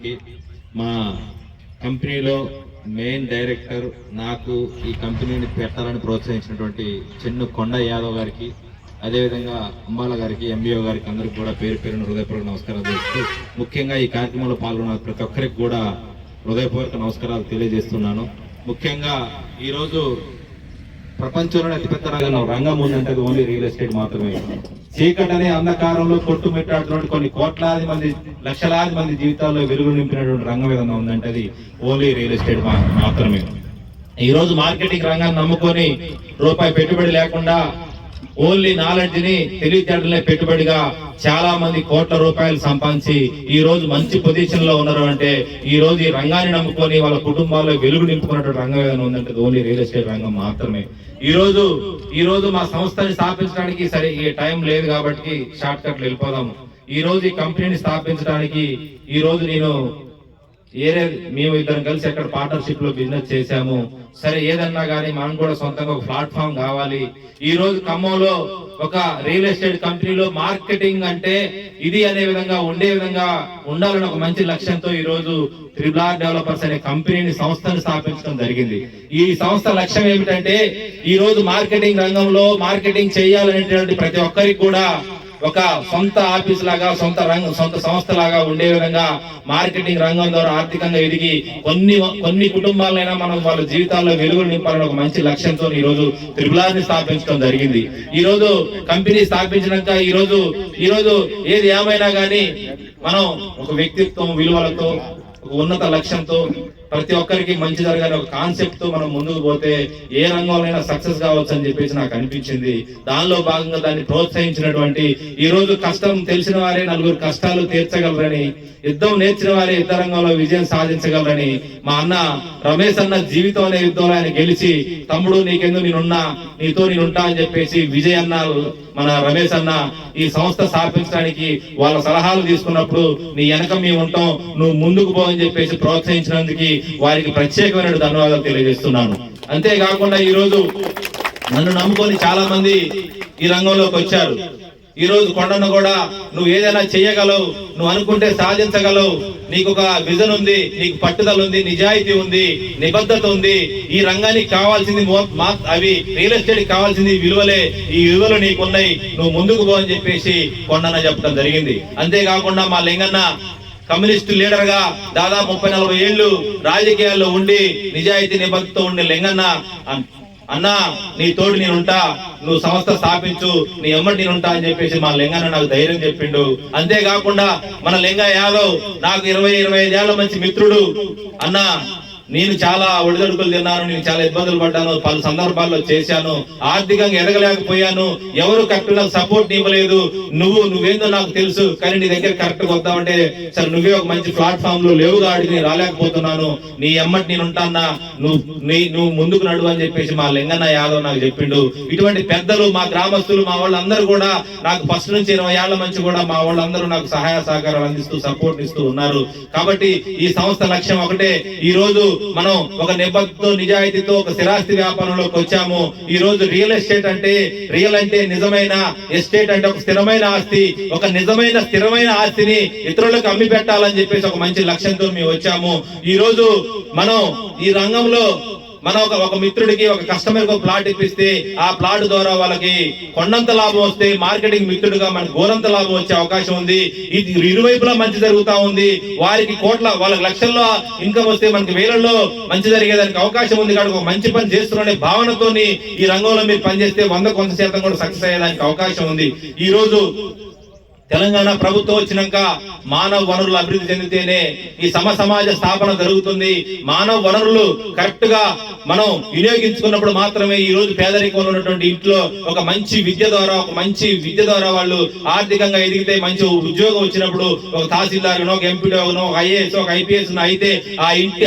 అందరికీ, మా కంపెనీలో మెయిన్ డైరెక్టర్, నాకు ఈ కంపెనీని పెట్టాలని ప్రోత్సహించినటువంటి చెన్ను కొండ యాదవ్ గారికి, అదేవిధంగా అంబాల గారికి, ఎంబీఓ గారికి అందరికి కూడా పేరు పేరున హృదయపూర్వక నమస్కారాలు చేస్తూ, ముఖ్యంగా ఈ కార్యక్రమంలో పాల్గొన్న ప్రతి ఒక్కరికి కూడా హృదయపూర్వక నమస్కారాలు తెలియజేస్తున్నాను. ముఖ్యంగా ఈరోజు ప్రపంచంలోనే అతిపెద్ద రంగం ఉందంటే అది ఓన్లీ రియల్ ఎస్టేట్ మాత్రమే. చీకటి అనే అంధకారంలో కొట్టుమిట్టాడుతున్నటువంటి కొన్ని కోట్లాది మంది, లక్షలాది మంది జీవితాల్లో వెలుగు నింపినటువంటి రంగం ఏదన్నా ఉందంటే అది ఓన్లీ రియల్ ఎస్టేట్ మాత్రమే. ఈ రోజు మార్కెటింగ్ రంగాన్ని నమ్ముకొని రూపాయి పెట్టుబడి లేకుండా ఓన్లీ నాలెడ్జ్ ని, తెలివితేటలనే పెట్టుబడిగా చాలా మంది కోట్ల రూపాయలు సంపాదించి ఈ రోజు మంచి పొజిషన్ లో ఉన్నారు అంటే ఈ రోజు ఈ రంగాన్ని నమ్ముకొని వాళ్ళ కుటుంబాల్లో వెలుగు నింపుకున్నటువంటి రంగం ఏదైనా ఉందంటే ఓన్లీ రియల్ ఎస్టేట్ రంగం మాత్రమే. ఈ రోజు మా సంస్థని స్థాపించడానికి సరే ఈ టైం లేదు కాబట్టి షార్ట్ కట్లు వెళ్ళిపోదాము. ఈ రోజు ఈ కంపెనీని స్థాపించడానికి ఈ రోజు మేము ఇద్దరం కలిసి ఎక్కడ పార్ట్నర్షిప్ లో బిజినెస్ చేశాము. సరే ఏదన్నా కానీ మనం కూడా సొంతంగా ఒక ప్లాట్ఫామ్ కావాలి. ఈ రోజు ఖమ్మంలో ఒక రియల్ ఎస్టేట్ కంపెనీలో మార్కెటింగ్ అంటే ఇది అనే విధంగా ఉండాలని ఒక మంచి లక్ష్యంతో ఈ రోజు త్రిబుల్ డెవలపర్స్ అనే కంపెనీని, సంస్థను స్థాపించడం జరిగింది. ఈ సంస్థ లక్ష్యం ఏమిటంటే ఈ రోజు మార్కెటింగ్ రంగంలో మార్కెటింగ్ చేయాలనేటువంటి ప్రతి ఒక్కరికి కూడా ఒక సొంత ఆఫీస్ లాగా, సొంత సంస్థ లాగా ఉండే విధంగా మార్కెటింగ్ రంగం ద్వారా ఆర్థికంగా ఎదిగి కొన్ని కుటుంబాలైనా మనం వాళ్ళ జీవితాల్లో వెలుగులు నింపాలని ఒక మంచి లక్ష్యంతో ఈ రోజు త్రిబుల్ ని స్థాపించడం జరిగింది. ఈ రోజు కంపెనీ స్థాపించినాక ఈ రోజు ఏది ఏమైనా కానీ మనం ఒక వ్యక్తిత్వం, విలువలతో, ఒక ఉన్నత లక్ష్యంతో, ప్రతి ఒక్కరికి మంచి జరగాలి ఒక కాన్సెప్ట్ తో మనం ముందుకు పోతే ఏ రంగంలోనైనా సక్సెస్ కావచ్చు అని చెప్పేసి నాకు అనిపించింది. దానిలో భాగంగా దాన్ని ప్రోత్సహించినటువంటి ఈ రోజు కష్టం తెలిసిన వారే నలుగురు కష్టాలు తీర్చగలరని, యుద్ధం నేర్చిన వారే యుద్ధ రంగంలో విజయం సాధించగలరని మా అన్న రమేష్ అన్న జీవితం అనే యుద్ధంలో ఆయన గెలిచి, తమ్ముడు నీకెందుకు నీతో నేనుంటా అని చెప్పేసి విజయ్ అన్న, మన రమేష్ అన్న ఈ సంస్థ స్థాపించడానికి వాళ్ళ సలహాలు తీసుకున్నప్పుడు నీ వెనక మేము ఉంటాం, నువ్వు ముందుకు పో అని చెప్పేసి ప్రోత్సహించినందుకు వారికి ప్రత్యేకమైన ధన్యవాదాలు తెలియజేస్తున్నాను. అంతేకాకుండా ఈ రోజు నన్ను నమ్ముకొని చాలా మంది ఈ రంగంలోకి వచ్చారు. ఈ రోజు కొండను కూడా నువ్వు ఏదైనా చేయగలవు, నువ్వు అనుకుంటే సాధించగలవు, నీకు ఒక విజన్ ఉంది, నీకు పట్టుదల ఉంది, నిజాయితీ ఉంది, నిబద్ధత ఉంది, ఈ రంగానికి కావాల్సింది అవి రియల్ ఎస్టేట్ కావాల్సింది విలువలే, ఈ విలువలు నీకున్నాయి, నువ్వు ముందుకు పో అని చెప్పేసి కొండన్న చెప్పడం జరిగింది. అంతేకాకుండా మా లింగన్న కమ్యూనిస్టు లీడర్ గా దాదాపు 30-40 ఏళ్లు రాజకీయాల్లో ఉండి నిజాయితీ నిబద్ధతతో ఉండే లింగన్న, అన్నా నీ తోడు నేనుంటా, నువ్వు సంస్థ స్థాపించు, నీ ఎమ్మటి నేనుంటా అని చెప్పేసి మా లింగన్న నాకు ధైర్యం చెప్పిండు. అంతేకాకుండా మన లింగ యాదవ్ నాకు 20-25 ఏళ్ల మంచి మిత్రుడు. అన్నా నేను చాలా ఒడిదొడుకులు తిన్నాను, నేను చాలా ఇబ్బందులు పడ్డాను, పలు సందర్భాల్లో చేశాను, ఆర్థికంగా ఎదగలేకపోయాను, ఎవరు కరెక్ట్ నాకు సపోర్ట్ ఇవ్వలేదు, నువ్వేందో నాకు తెలుసు, కానీ నీ దగ్గర కరెక్ట్ గా వద్దామంటే సరే నువ్వే ఒక మంచి ప్లాట్ఫామ్ లో లేవు కాబట్టి నేను రాలేకపోతున్నాను, నీ ఎమ్మటి నేను ఉంటానా, నువ్వు ముందుకు నడువు అని చెప్పేసి మా లింగన్న యాదవ్ నాకు చెప్పిండు. ఇటువంటి పెద్దలు, మా గ్రామస్తులు, మా వాళ్ళందరూ కూడా నాకు ఫస్ట్ నుంచి 20 ఏళ్ల నుంచి కూడా మా వాళ్ళందరూ నాకు సహాయ సహకారాలు అందిస్తూ సపోర్ట్ ఇస్తూ ఉన్నారు. కాబట్టి ఈ సంస్థ లక్ష్యం ఒకటే, ఈ రోజు మనం ఒక నిబద్ధతో, నిజాయితీతో ఒక స్థిరాస్తి వ్యాపారంలోకి వచ్చాము. ఈ రోజు రియల్ ఎస్టేట్ అంటే, రియల్ అంటే నిజమైన, ఎస్టేట్ అంటే ఒక స్థిరమైన ఆస్తి, ఒక నిజమైన స్థిరమైన ఆస్తిని ఇతరులకు అమ్మి పెట్టాలని చెప్పేసి ఒక మంచి లక్ష్యంతో మేము వచ్చాము. ఈ రోజు మనం ఈ రంగంలో మనం ఒక మిత్రుడికి, ఒక కస్టమర్ కి ప్లాట్ ఇప్పిస్తే ఆ ప్లాట్ ద్వారా వాళ్ళకి కొండంత లాభం వస్తే, మార్కెటింగ్ మిత్రుడుగా మనకి గోరంత లాభం వచ్చే అవకాశం ఉంది. ఇది ఇరువైపులా మంచి జరుగుతా ఉంది. వారికి వాళ్ళకి లక్షల్లో ఇన్కమ్ వస్తే మనకి వేలల్లో మంచి జరిగేదానికి అవకాశం ఉంది. కాబట్టి ఒక మంచి పని చేస్తున్న భావనతో ఈ రంగంలో మీరు పనిచేస్తే 100% కూడా సక్సెస్ అయ్యేదానికి అవకాశం ఉంది. ఈ రోజు తెలంగాణ ప్రభుత్వం వచ్చినాక మానవ వనరులు అభివృద్ధి చెందితేనే ఈ సమాజ స్థాపన జరుగుతుంది. మానవ వనరులు కరెక్ట్ గా మనం వినియోగించుకున్నప్పుడు మాత్రమే ఈ రోజు పేదరికంలో ఉన్నటువంటి ఇంట్లో ఒక మంచి విద్య ద్వారా వాళ్ళు ఆర్థికంగా ఎదిగితే, మంచి ఉద్యోగం వచ్చినప్పుడు ఒక తహసీల్దార్, ఒక ఎంపీడో, ఒక ఐఏఎస్, ఒక ఐపీఎస్ అయితే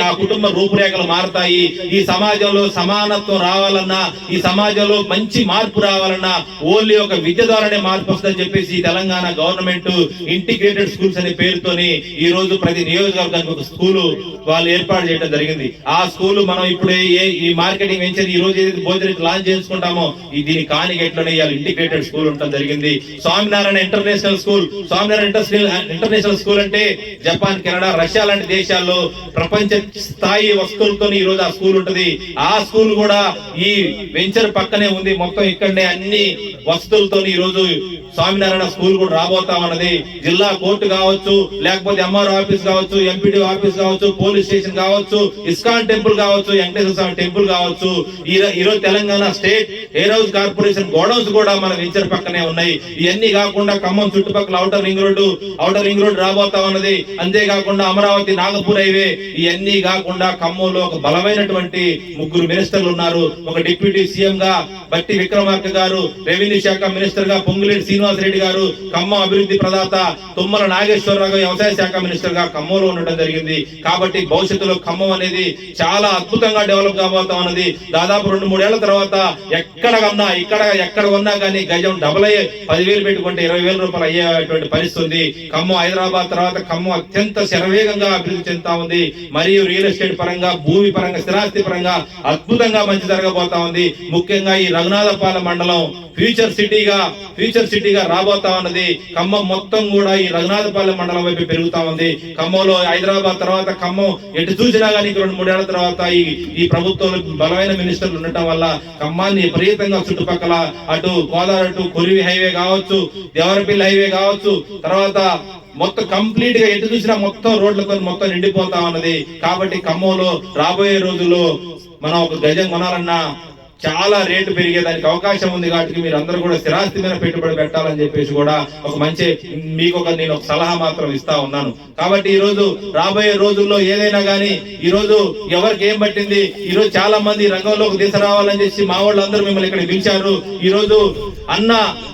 ఆ కుటుంబ రూపురేఖలు మారుతాయి. ఈ సమాజంలో సమానత్వం రావాలన్నా, ఈ సమాజంలో మంచి మార్పు రావాలన్నా ఓన్లీ ఒక విద్య ద్వారానే మార్పు వస్తుందని చెప్పేసి Telangana government government integrated schools అనే పేరుతోని ఈ రోజు ప్రతి నియోజకవర్గానికి ఒక స్కూలు వాళ్ళు ఏర్పాటు చేయడం జరిగింది. ఆ స్కూల్ మనం ఇప్పుడు ఈ మార్కెటింగ్ వెంచర్ ఈ రోజు ఏదైతే భోజనం లాంచ్ చేసుకుంటామో దీని కానిగేట్లోనే ఇవాళ ఇంటిగ్రేటెడ్ స్కూల్ ఉండడం జరిగింది. Swaminarayan international school. Swaminarayan international school అంటే జపాన్, కెనడా, రష్యా లాంటి దేశాల్లో ప్రపంచ స్థాయి వస్తువులతో ఈ రోజు ఆ స్కూల్ ఉంటది. ఆ స్కూల్ కూడా ఈ వెంచర్ పక్కనే ఉంది. మొత్తం ఇక్కడనే అన్ని వస్తువులతో ఈ రోజు స్వామినారాయణ స్కూల్ కూడా రాబోతా ఉన్నది. జిల్లా కోర్టు కావచ్చు, లేకపోతే ఎంఆర్ఓ ఆఫీస్ కావచ్చు, ఎంపీడీ ఆఫీస్ కావచ్చు, పోలీస్ స్టేషన్ కావచ్చు, ఇస్కాన్ టెంపుల్ కావచ్చు, వెంకటేశ్వర స్వామి టెంపుల్ కావచ్చు, ఈ రోజు Telangana state air house corporation godowns కూడా మన వెంచర్ పక్కనే ఉన్నాయి. ఇవన్నీ కాకుండా ఖమ్మం చుట్టుపక్కల ఔటర్ రింగ్ రోడ్ రాబోతా ఉన్నది. అంతేకాకుండా అమరావతి నాగపూర్ హైవే, ఇవన్నీ కాకుండా ఖమ్మంలో ఒక బలమైనటువంటి 3 మినిస్టర్లు ఉన్నారు. ఒక డిప్యూటీ సీఎం గా బట్టి విక్రమార్క గారు, రెవెన్యూ శాఖ మినిస్టర్ గా పొంగులేటి శ్రీనివాస్ రెడ్డి గారు, ఖమ్మం అభివృద్ధి ప్రదాత తుమ్మల నాగేశ్వరరావు వ్యవసాయ శాఖ మినిస్టర్ గా ఖమ్మంలో ఉండడం జరిగింది. కాబట్టి భవిష్యత్తులో ఖమ్మం అనేది చాలా అద్భుతంగా డెవలప్ కాబోతా ఉన్నది. దాదాపు 2-3 ఏళ్ల తర్వాత ఎక్కడ ఉన్నా కానీ గజం డబుల్ అయ్యే 10,000 పెట్టుకుంటే 20,000 రూపాయలు అయ్యేటువంటి పరిస్థితి. ఖమ్మం హైదరాబాద్ తర్వాత ఖమ్మం అత్యంత శరవేగంగా అభివృద్ధి చెందుతా ఉంది. మరియు రియల్ ఎస్టేట్ పరంగా, భూమి పరంగా, స్థిరాస్తి పరంగా అద్భుతంగా మంచి జరగబోతా ఉంది. ముఖ్యంగా ఈ రఘునాథపాలెం మండలం ఫ్యూచర్ సిటీగా రాబోతా ఉన్నది. ఖమ్మం మొత్తం కూడా ఈ రఘునాథపాలెం మండలం వైపు పెరుగుతా ఉంది. ఖమ్మంలో హైదరాబాద్ తర్వాత ఖమ్మం ఎటు చూసినా కానీ 2-3 ఏళ్ల తర్వాత ఈ ప్రభుత్వంలో బలమైన మినిస్టర్లు ఉండటం వల్ల ఖమ్మాన్ని విపరీతంగా చుట్టుపక్కల అటు గోదావరి టు కొరివి హైవే కావచ్చు, దేవరపల్లి హైవే కావచ్చు, తర్వాత మొత్తం కంప్లీట్ గా ఎటు చూసినా మొత్తం రోడ్లతో మొత్తం నిండిపోతా ఉన్నది. కాబట్టి ఖమ్మంలో రాబోయే రోజుల్లో మనం ఒక గజం కొనాలన్నా చాలా రేటు పెరిగేదానికి అవకాశం ఉంది. కాబట్టి మీరు అందరూ కూడా స్థిరాస్తి మీద పెట్టుబడి పెట్టాలని చెప్పేసి కూడా ఒక మంచి నేను ఒక సలహా మాత్రం ఇస్తా ఉన్నాను. కాబట్టి ఈ రోజు రాబోయే రోజుల్లో ఏదైనా గానీ ఈ రోజు ఎవరికి ఏం పట్టింది, ఈ రోజు చాలా మంది రంగంలోకి దిశ రావాలని చెప్పి మా వాళ్ళందరూ మిమ్మల్ని ఇక్కడ పిలిచారు. ఈ రోజు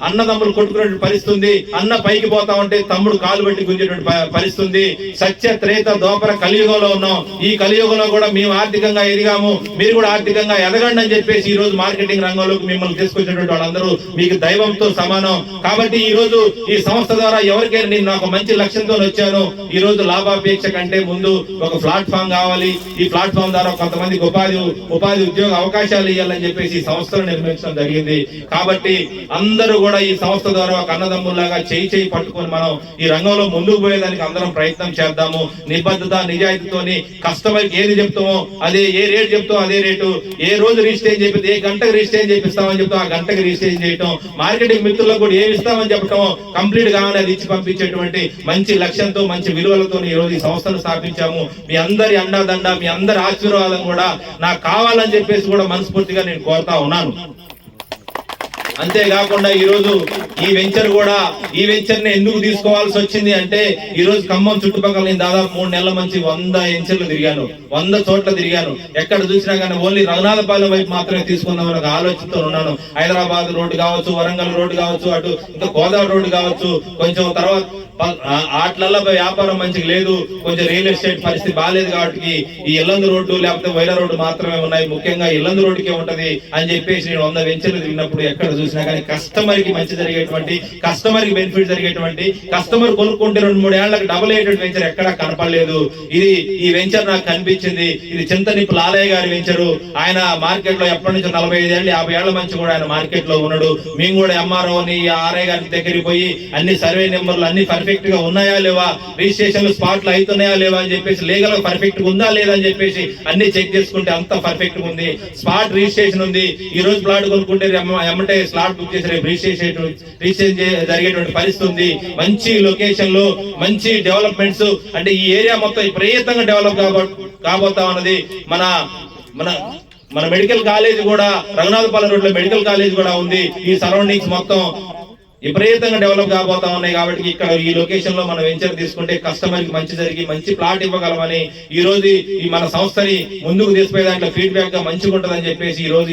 అన్నదమ్ములు కొట్టుకునే పరిస్థితుంది. అన్న పైకి పోతా ఉంటే తమ్ముడు కాలు పెట్టి గుంజేటువంటి పరిస్థితుంది. సత్య త్రేత దోపర కలియుగంలో ఉన్నాం. ఈ కలియుగంలో కూడా మేము ఆర్థికంగా ఎదిగాము, మీరు కూడా ఆర్థికంగా ఎదగండి అని చెప్పేసి ఈ రోజు మార్కెటింగ్ రంగంలోకి మిమ్మల్ని తీసుకొచ్చినటువంటి వాళ్ళందరూ మీకు దైవంతో సమానం. కాబట్టి ఈ రోజు ఈ సంస్థ ద్వారా ఎవరికైనా నేను నాకు మంచి లక్ష్యంతో వచ్చాను. ఈ రోజు లాభాపేక్ష కంటే ముందు ఒక ప్లాట్ఫామ్ కావాలి. ఈ ప్లాట్ఫామ్ ద్వారా కొంతమందికి ఉపాధి ఉద్యోగ అవకాశాలు ఇవ్వాలని చెప్పేసి ఈ సంస్థను నిర్మించడం జరిగింది. కాబట్టి అందరూ కూడా ఈ సంస్థ ద్వారా ఒక అన్నదమ్ముల్లాగా చేయి పట్టుకొని మనం ఈ రంగంలో ముందుకు పోయేదానికి అందరం ప్రయత్నం చేద్దాము. నిబద్ధత, నిజాయితీతోని కస్టమర్కి ఏది చెప్తామో అదే, ఏ రేట్ చెప్తామో అదే రేటు, ఏ రోజు రిజిస్ట్రేషన్ చెప్పి ఏ గంటకు రిజిస్ట్రేషన్ చేపిస్తామని చెప్తాం ఆ గంటకు రిజిస్ట్రేషన్ చేయటం, మార్కెటింగ్ మిత్రులకు కూడా ఏమి ఇస్తామని చెప్పటం, కంప్లీట్ గా అది ఇచ్చి పంపించేటువంటి మంచి లక్ష్యంతో మంచి విలువలతో ఈ రోజు ఈ సంస్థను స్థాపించాము. మీ అందరి అండదండ, మీ అందరి ఆశీర్వాదం కూడా నాకు కావాలని చెప్పేసి కూడా మనస్ఫూర్తిగా నేను కోరుతా ఉన్నాను. అంతేకాకుండా ఈ రోజు ఈ వెంచర్ ని ఎందుకు తీసుకోవాల్సి వచ్చింది అంటే, ఈ రోజు ఖమ్మం చుట్టుపక్కల నేను దాదాపు 3 నెలల నుంచి 100 వెంచర్లు తిరిగాను, 100 చోట్ల తిరిగాను. ఎక్కడ చూసినా కానీ ఓన్లీ రఘునాథపాలెం వైపు మాత్రమే తీసుకుందామని ఒక ఆలోచనతో ఉన్నాను. హైదరాబాద్ రోడ్డు కావచ్చు, వరంగల్ రోడ్డు కావచ్చు, అటు ఇంకా గోదావరి రోడ్డు కావచ్చు, కొంచెం తర్వాత ఆటలలో వ్యాపారం మంచిగా లేదు, కొంచెం రియల్ ఎస్టేట్ పరిస్థితి బాగాలేదు. కాబట్టి ఈ ఇల్లందు రోడ్డు లేకపోతే వైరా రోడ్డు మాత్రమే ఉన్నాయి, ముఖ్యంగా ఇల్లందు రోడ్డుకే ఉంటది అని చెప్పేసి నేను 100 వెంచర్లు తిరిగినప్పుడు ఎక్కడ చూసినా కానీ కస్టమర్ కి మంచి జరిగేటువంటి, కస్టమర్ కి బెనిఫిట్ జరిగేటువంటి, కస్టమర్ కొనుక్కుంటే 2-3 ఏళ్లకు డబుల్ అయ్యేటువంటి వెంచర్ ఎక్కడా కనపడలేదు. ఈ వెంచర్ నాకు కనిపించింది. ఇది చింతనిప్పు లాలయ్య గారి వెంచరు. ఆయన మార్కెట్ లో ఎప్పటి నుంచి 45 ఏళ్ళు 50 ఏళ్ల మంచి కూడా ఆయన మార్కెట్ లో ఉన్నాడు. మేము కూడా ఎంఆర్ఓని ఆర్ఐ గారి దగ్గరికి పోయి అన్ని సర్వే నెంబర్లు అన్ని పర్ఫెక్ట్ గా ఉన్నాయా లేవా, రిజిస్ట్రేషన్ స్పాట్లు అవుతున్నాయా లేవా అని చెప్పేసి, లీగల్ గా పర్ఫెక్ట్ గా ఉందా లేదా అని చెప్పేసి అన్ని చెక్ చేసుకుంటే అంత పర్ఫెక్ట్ గా ఉంది. స్పాట్ రిజిస్ట్రేషన్ ఉంది. ఈ రోజు ప్లాట్ కొనుక్కుంటే ఎమ్మటే స్లాట్ బుక్ చేసి రిజిస్ట్రేషన్ జరిగేటువంటి పరిస్థితి ఉంది. మంచి లొకేషన్ లో మంచి డెవలప్మెంట్స్, అంటే ఈ ఏరియా మొత్తం విపరీతంగా డెవలప్ కాబోతా ఉన్నది. మన మెడికల్ కాలేజ్ కూడా రఘునాథపాలెం రోడ్ లో మెడికల్ కాలేజ్ కూడా ఉంది. ఈ సరౌండింగ్స్ మొత్తం విపరీతంగా డెవలప్ కాబోతా ఉన్నాయి. కాబట్టి ఇక్కడ ఈ లొకేషన్ లో మనం వెంచర్ తీసుకుంటే కస్టమర్ కి మంచి జరిగి మంచి ప్లాట్ ఇవ్వగలమని ఈ రోజు ఈ మన సంస్థని ముందుకు తీసుకుపోయే దాంట్లో ఫీడ్బ్యాక్ గా మంచిగా ఉంటుందని చెప్పేసి ఈ రోజు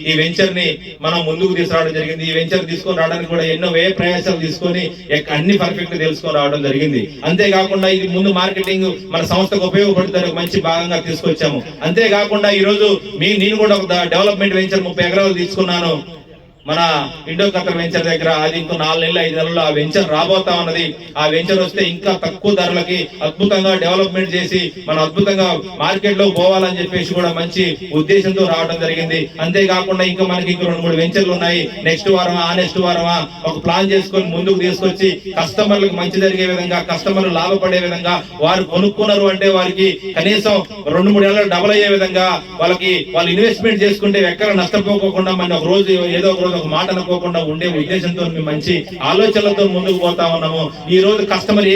ఈ వెంచర్ ని మనం ముందుకు తీసుకురావడం జరిగింది. ఈ వెంచర్ తీసుకొని రావడానికి కూడా ఎన్నో ప్రయాసాలు తీసుకొని అన్ని పర్ఫెక్ట్ తెలుసుకొని రావడం జరిగింది. అంతేకాకుండా ఇది ముందు మార్కెటింగ్ మన సంస్థకు ఉపయోగపడుతుందని మంచి భాగంగా తీసుకొచ్చాము. అంతేకాకుండా ఈ రోజు నేను కూడా ఒక డెవలప్మెంట్ వెంచర్ 30 ఎకరాలు తీసుకున్నాను. మన ఇండో ఖత్తర్ వెంచర్ దగ్గర అది ఇంకో 4 నెలలు 5 నెలల్లో ఆ వెంచర్ రాబోతా ఉన్నది. ఆ వెంచర్ వస్తే ఇంకా తక్కువ ధరలకి అద్భుతంగా డెవలప్మెంట్ చేసి మనం అద్భుతంగా మార్కెట్ లో పోవాలని చెప్పేసి కూడా మంచి ఉద్దేశంతో రావడం జరిగింది. అంతేకాకుండా ఇంకా మనకి ఇంకా 2-3 వెంచర్లు ఉన్నాయి. నెక్స్ట్ వారమా నెక్స్ట్ వారమా ఒక ప్లాన్ చేసుకొని ముందుకు తీసుకొచ్చి కస్టమర్లకు మంచి జరిగే విధంగా, కస్టమర్లు లాభపడే విధంగా, వారు కొనుక్కున్నారు అంటే వారికి కనీసం 2-3 ఏళ్ళు డబుల్ అయ్యే విధంగా వాళ్ళు ఇన్వెస్ట్మెంట్ చేసుకుంటే ఎక్కడ నష్టపోకుండా మన ఒక రోజు ఏదో ఒక రోజు ఒక మాట అనుకోకుండా ఉండే ఉద్దేశంతో మేము మంచి ఆలోచనలతో ముందుకు పోతా ఉన్నాము. ఈ రోజు కస్టమర్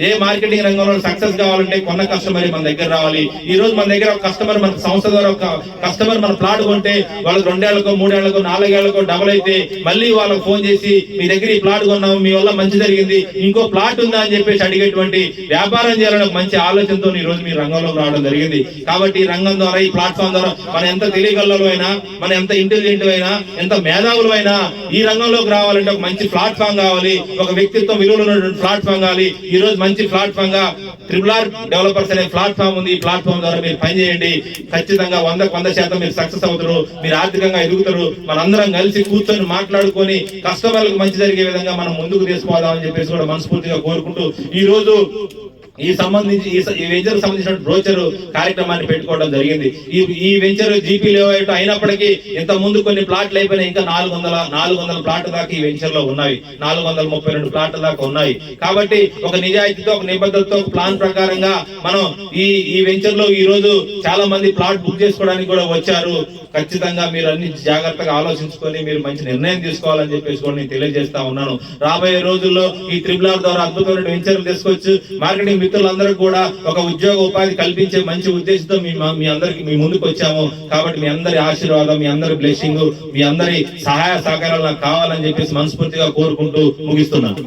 ఏ మార్కెటింగ్ రంగంలో సక్సెస్ కావాలంటే కొన్న కస్టమర్ మన దగ్గర రావాలి. ఈ రోజు మన దగ్గర ఒక కస్టమర్ మన సంస్థ ద్వారా ఒక కస్టమర్ మన ప్లాట్ కొంటే వాళ్ళకి 2 ఏళ్లకో 3 ఏళ్లకో 4 ఏళ్లకో డబుల్ అయితే మళ్ళీ వాళ్ళకి ఫోన్ చేసి మీ దగ్గర ఈ ప్లాట్ కొన్నాము, మీ వల్ల మంచి జరిగింది, ఇంకో ప్లాట్ ఉందా అని చెప్పేసి అడిగేటువంటి వ్యాపారం చేయాలని మంచి ఆలోచనతో ఈ రోజు మీ రంగంలోకి రావడం జరిగింది. కాబట్టి ఈ రంగం ద్వారా, ఈ ప్లాట్ఫామ్ ద్వారా మనం ఎంత తెలియగలరు అయినా, మనం ఎంత ఇంటెలిజెంట్ అయినా, ఎంత మేధావులు అయినా ఈ రంగంలోకి రావాలంటే ఒక మంచి ప్లాట్ఫామ్ కావాలి, ఒక వ్యక్తిత్వం విలువలు ఉన్నటువంటి ప్లాట్ఫామ్ కావాలి. ఈ రోజు మంచి ప్లాట్ఫామ్ గా RRR డెవలపర్స్ అనే ప్లాట్ఫామ్ ఉంది. ఈ ప్లాట్ఫామ్ ద్వారా మీరు పనిచేయండి, ఖచ్చితంగా 100% మీరు సక్సెస్ అవుతారు, మీరు ఆర్థికంగా ఎదుగుతారు. మనందరం కలిసి కూర్చొని మాట్లాడుకొని కస్టమర్లకు మంచి జరిగే విధంగా మనం ముందుకు తీసుకుపోదామని చెప్పేసి కూడా మనస్ఫూర్తిగా కోరుకుంటూ ఈ రోజు ఈ వెంచర్ సంబంధించిన బ్రోచర్ కార్యక్రమాన్ని పెట్టుకోవడం జరిగింది. ఈ వెంచర్ జీపీ లేఅవుట్ అయినప్పటికీ ఇంత ముందు కొన్ని ప్లాట్లు అయిపోయినాయి. ఇంకా 400 ప్లాట్ దాకా ఈ వెంచర్ లో ఉన్నాయి, 432 ప్లాట్ల దాకా ఉన్నాయి. కాబట్టి ఒక నిజాయితీతో, ఒక నిబద్ధతతో, ఒక ప్లాన్ ప్రకారంగా మనం ఈ వెంచర్ లో ఈ రోజు చాలా మంది ప్లాట్ బుక్ చేసుకోవడానికి కూడా వచ్చారు. ఖచ్చితంగా మీరు అన్ని జాగ్రత్తగా ఆలోచించుకొని మీరు మంచి నిర్ణయం తీసుకోవాలని చెప్పేసి కూడా నేను తెలియజేస్తా ఉన్నాను. రాబోయే రోజుల్లో ఈ RRR ద్వారా అద్భుతమైన వెంచర్లు తీసుకొచ్చి మార్కెటింగ్ మిత్రులందరికీ కూడా ఒక ఉద్యోగ ఉపాధి కల్పించే మంచి ఉద్దేశంతో మీ అందరికి మీ ముందుకు వచ్చాము. కాబట్టి మీ అందరి ఆశీర్వాదం, మీ అందరి బ్లెస్సింగ్, మీ అందరి సహాయ సహకారాలు నాకు కావాలని చెప్పేసి మనస్ఫూర్తిగా కోరుకుంటూ ముగిస్తున్నాను.